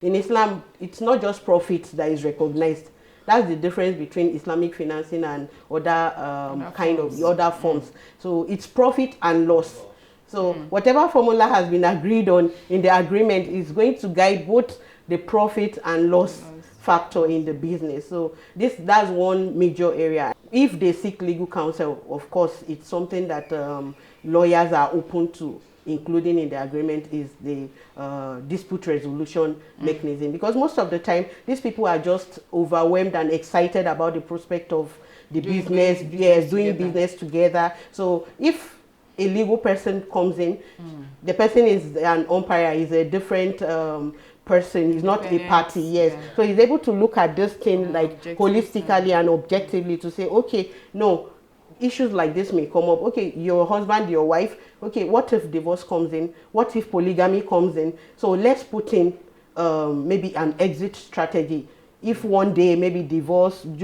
In Islam, it's not just profit that is recognized. That's the difference between Islamic financing and other kind of the other forms. So it's profit and loss. So whatever formula has been agreed on in the agreement is going to guide both the profit and loss factor in the business. So that's one major area. If they seek legal counsel, of course, it's something that lawyers are open to including in the agreement is the dispute resolution mechanism, because most of the time these people are just overwhelmed and excited about the prospect of the doing business together. So if a legal person comes in, the person is an umpire, is a different person, is not a party, yes. So he's able to look at this thing like holistically and objectively to say, okay, no, issues like this may come up. Okay, your husband, your wife, okay, what if divorce comes in? What if polygamy comes in? So let's put in maybe an exit strategy. If one day, maybe due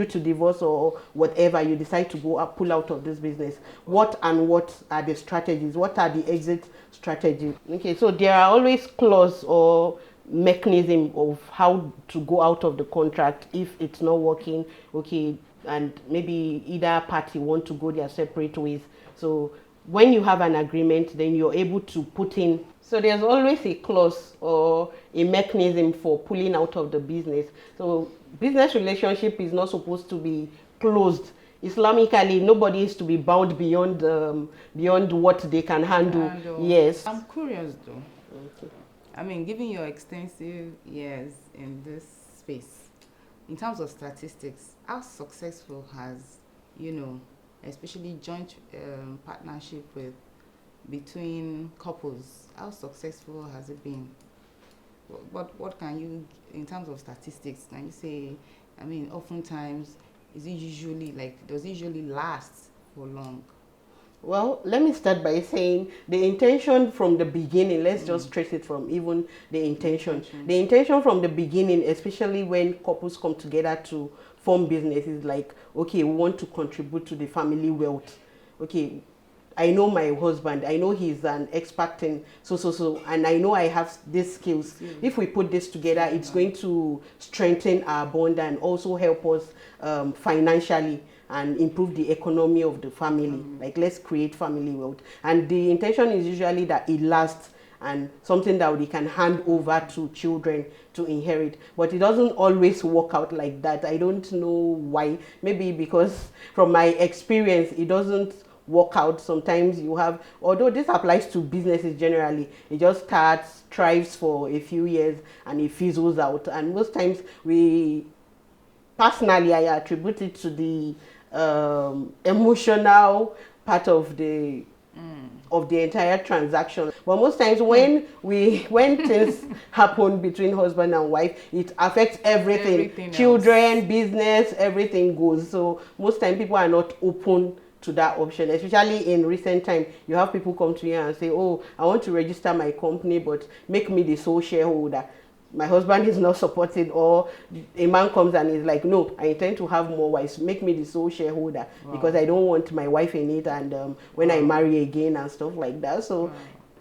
to divorce or whatever, you decide to go up, pull out of this business, what are the strategies? What are the exit strategies? Okay, so there are always clause or mechanism of how to go out of the contract if it's not working. Okay, and maybe either party want to go their separate ways. So when you have an agreement, then you're able to put in. So there's always a clause or a mechanism for pulling out of the business. So business relationship is not supposed to be closed. Islamically, nobody is to be bound beyond what they can handle. Yes. I'm curious though. Okay. I mean, given your extensive years in this space, in terms of statistics, how successful has, especially joint partnership between couples, how successful has it been? What can you, in terms of statistics, can you say, I mean, oftentimes, does it usually last for long? Well, let me start by saying the intention from the beginning, let's just trace it from even the intention. The intention from the beginning, especially when couples come together to form businesses, like, okay, we want to contribute to the family wealth. Okay, I know my husband, I know he's an expert in so, and I know I have these skills. If we put this together, it's going to strengthen our bond and also help us financially and improve the economy of the family. Like, let's create family wealth. And the intention is usually that it lasts and something that we can hand over to children to inherit. But it doesn't always work out like that. I don't know why. Maybe because from my experience, it doesn't work out. Sometimes you have, although this applies to businesses generally, it just starts, thrives for a few years and it fizzles out. And most times personally, I attribute it to the emotional part of the entire transaction. But most times when things happen between husband and wife, it affects everything children else. Business, everything goes. So most times people are not open to that option, especially in recent time. You have people come to you and say, oh, I want to register my company, but make me the sole shareholder. My husband is not supporting, or a man comes and is like, no, I intend to have more wives, make me the sole shareholder. Wow. Because I don't want my wife in it, and when I marry again and stuff like that. So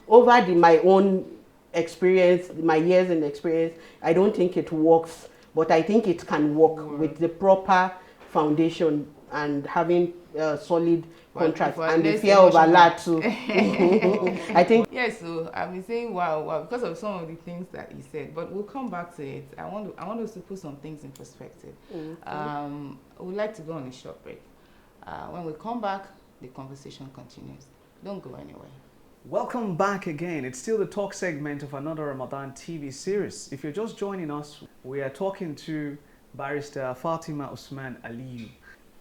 over my own experience, my years in experience, I don't think it works, but I think it can work with the proper foundation and having solid contract and the fear of Allah too. I think. Yes, so I've been saying wow because of some of the things that you said, but we'll come back to it. I want us to put some things in perspective. We'd like to go on a short break. When we come back, the conversation continues. Don't go anywhere. Welcome back again. It's still the talk segment of another Ramadan TV series. If you're just joining us, we are talking to Barrister Fatimah Usman Aliyu.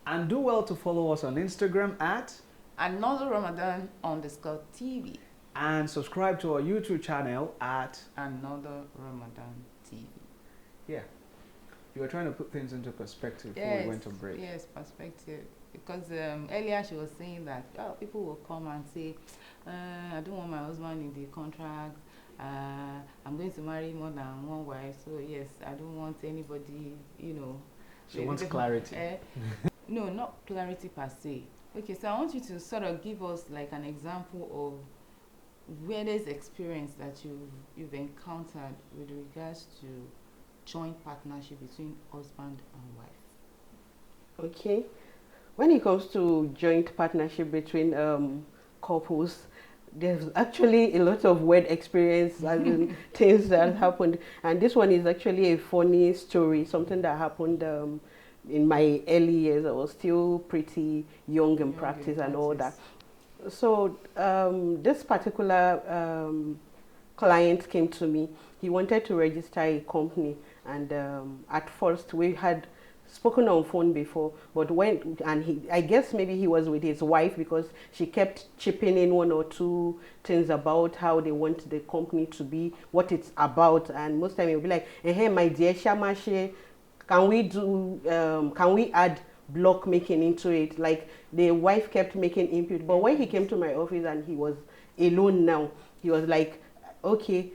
And do well to follow us on Instagram at Another Ramadan _TV. And subscribe to our YouTube channel at Another Ramadan TV. Yeah. You were trying to put things into perspective before we went on break. Yes, perspective. Because earlier she was saying that people will come and say, I don't want my husband in the contract. I'm going to marry more than one wife. So yes, I don't want anybody, She wants clarity. No, not clarity per se. Okay, so I want you to sort of give us like an example of weirdest experience that you've encountered with regards to joint partnership between husband and wife? Okay. When it comes to joint partnership between couples, there's actually a lot of weird experience and things that happened. And this one is actually a funny story, something that happened in my early years. I was still pretty young in practice and all that. So this particular client came to me. He wanted to register a company, and at first we had spoken on phone before, but I guess maybe he was with his wife, because she kept chipping in one or two things about how they want the company to be, what it's about, and most time he'll be like, "Hey, my dear Shamashe, can we add block making into it?" Like, the wife kept making input, but when he came to my office and he was alone now, he was like, "Okay,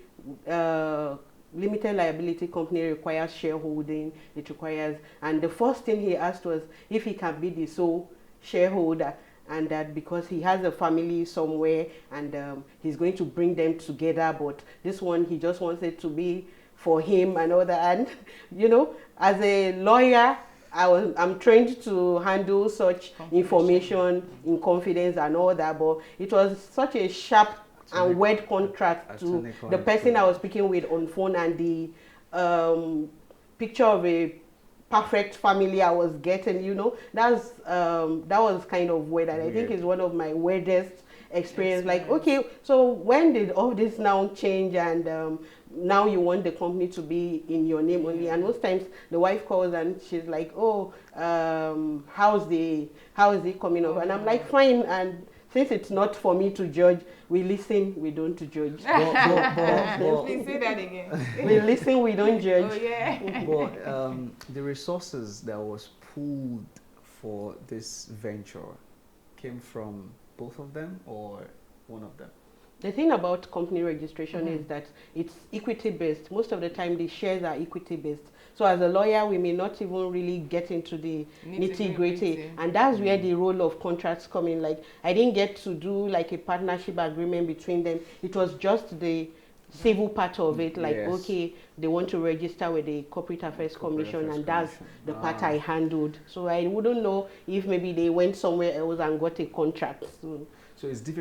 limited liability company requires shareholding, it requires," and the first thing he asked was if he can be the sole shareholder, and that because he has a family somewhere, and he's going to bring them together, but this one he just wants it to be for him and all that. And you know, as a lawyer, I'm trained to handle such information in confidence and all that, but it was such a sharp and weird contract to the person I was speaking with on phone, and the picture of a perfect family I was getting, you know, that was kind of weird, and I think it's one of my weirdest experience. Like, okay, so when did all this now change, and now you want the company to be in your name only? And most times the wife calls and she's like, "Oh, how is it coming up?" And I'm like, "Fine." And since it's not for me to judge, we listen, we don't judge. Please say that again. We listen, we don't judge. Oh yeah. But the resources that was pooled for this venture came from both of them or one of them? The thing about company registration is that it's equity based. Most of the time the shares are equity based. So as a lawyer, we may not even really get into the nitty-gritty, and that's where the role of contracts come in. Like, I didn't get to do like a partnership agreement between them. It was just the civil part of it, like, okay, they want to register with the Corporate Affairs Commission, and that's the part I handled. So I wouldn't know if maybe they went somewhere else and got a contract. So it's difficult